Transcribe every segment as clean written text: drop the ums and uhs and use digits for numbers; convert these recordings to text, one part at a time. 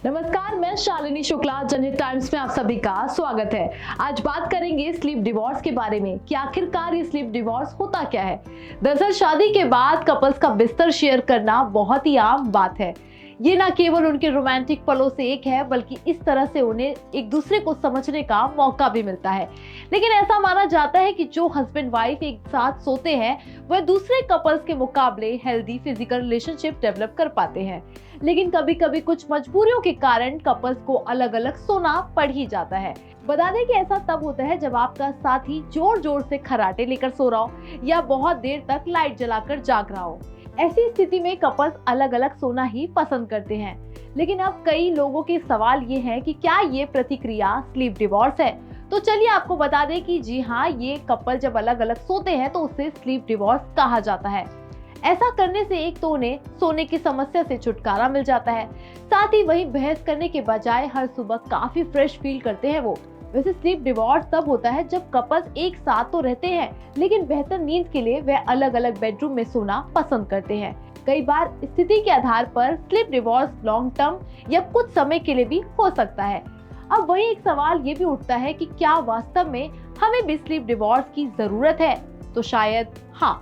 नमस्कार, मैं शालिनी शुक्ला। जनहित टाइम्स में आप सभी का स्वागत है। आज बात करेंगे स्लीप डिवोर्स के बारे में कि आखिरकार ये स्लीप डिवोर्स होता क्या है। दरअसल शादी के बाद कपल्स का बिस्तर शेयर करना बहुत ही आम बात है। ये ना केवल उनके रोमांटिक पलों से एक है, बल्कि इस तरह से उन्हें एक दूसरे को समझने का मौका भी मिलता है। लेकिन ऐसा माना जाता है कि जो हस्बैंड वाइफ एक साथ सोते हैं वह दूसरे कपल्स के मुकाबले हेल्दी फिजिकल रिलेशनशिप डेवलप कर पाते हैं। लेकिन कभी कभी कुछ मजबूरियों के कारण कपल्स को अलग अलग सोना पड़ ही जाता है। बता दें कि ऐसा तब होता है जब आपका साथी जोर जोर से खर्राटे लेकर सो रहा हो या बहुत देर तक लाइट जलाकर जाग रहा हो। ऐसी स्थिति में कपल्स अलग अलग सोना ही पसंद करते हैं। लेकिन अब कई लोगों के सवाल ये है कि क्या ये प्रतिक्रिया स्लीप डिवोर्स है। तो चलिए आपको बता दें कि जी हाँ, ये कपल जब अलग अलग सोते हैं तो उसे स्लीप डिवोर्स कहा जाता है। ऐसा करने से एक तो उन्हें सोने की समस्या से छुटकारा मिल जाता है, साथ ही वही बहस करने के बजाय हर सुबह काफी फ्रेश फील करते हैं वो। वैसे स्लीप डिवोर्स तब होता है जब कपल्स एक साथ तो रहते हैं, लेकिन बेहतर नींद के लिए वे अलग अलग बेडरूम में सोना पसंद करते हैं। कई बार स्थिति के आधार पर स्लीप डिवोर्स लॉन्ग टर्म या कुछ समय के लिए भी हो सकता है। अब वही एक सवाल ये भी उठता है कि क्या वास्तव में हमें भी स्लीप डिवोर्स की जरूरत है। तो शायद हाँ,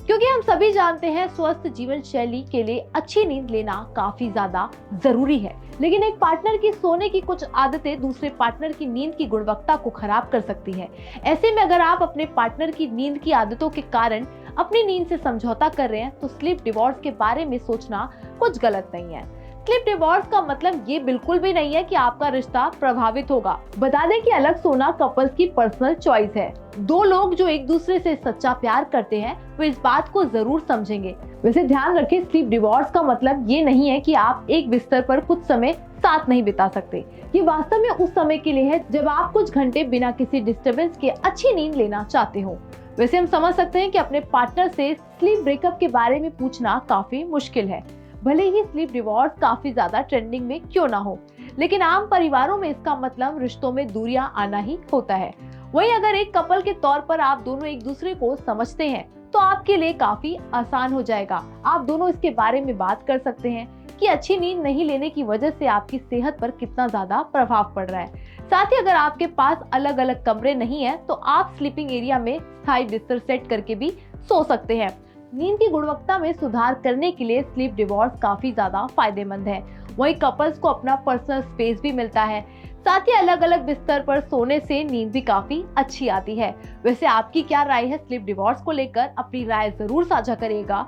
क्योंकि हम सभी जानते हैं स्वस्थ जीवन शैली के लिए अच्छी नींद लेना काफी ज्यादा जरूरी है। लेकिन एक पार्टनर की सोने की कुछ आदतें दूसरे पार्टनर की नींद की गुणवत्ता को खराब कर सकती है। ऐसे में अगर आप अपने पार्टनर की नींद की आदतों के कारण अपनी नींद से समझौता कर रहे हैं तो स्लीप डिवोर्स के बारे में सोचना कुछ गलत नहीं है। स्लीप डिवोर्स का मतलब ये बिल्कुल भी नहीं है कि आपका रिश्ता प्रभावित होगा। बता दें कि अलग सोना कपल्स की पर्सनल चॉइस है। दो लोग जो एक दूसरे से सच्चा प्यार करते हैं वो इस बात को जरूर समझेंगे। वैसे ध्यान रखें, स्लीप डिवोर्स का मतलब ये नहीं है कि आप एक बिस्तर पर कुछ समय साथ नहीं बिता सकते। ये वास्तव में उस समय के लिए है जब आप कुछ घंटे बिना किसी डिस्टर्बेंस के अच्छी नींद लेना चाहते हो। वैसे हम समझ सकते हैं कि अपने पार्टनर से स्लीप ब्रेकअप के बारे में पूछना काफी मुश्किल है, भले ही स्लीप डिवोर्स काफी ज्यादा ट्रेंडिंग में क्यों ना हो। लेकिन आम परिवारों में इसका मतलब रिश्तों में दूरियां आना ही होता है। वहीं अगर एक कपल के तौर पर आप दोनों एक दूसरे को समझते हैं तो आपके लिए काफी आसान हो जाएगा। आप दोनों इसके बारे में बात कर सकते हैं कि अच्छी नींद नहीं लेने की वजह से आपकी सेहत पर कितना ज्यादा प्रभाव पड़ रहा है। साथ ही अगर आपके पास अलग अलग कमरे नहीं है तो आप स्लीपिंग एरिया में स्थायी बिस्तर सेट करके भी सो सकते हैं। नींद की गुणवत्ता में सुधार करने के लिए स्लीप डिवोर्स काफी ज्यादा फायदेमंद है। वहीं कपल्स को अपना पर्सनल स्पेस भी मिलता है। साथ ही अलग अलग बिस्तर पर सोने से नींद भी काफी अच्छी आती है। वैसे आपकी क्या राय है स्लीप डिवोर्स को लेकर? अपनी राय जरूर साझा करिएगा।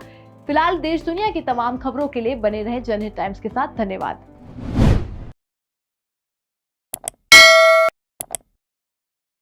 फिलहाल देश दुनिया की तमाम खबरों के लिए बने रहे जनहित टाइम्स के साथ। धन्यवाद।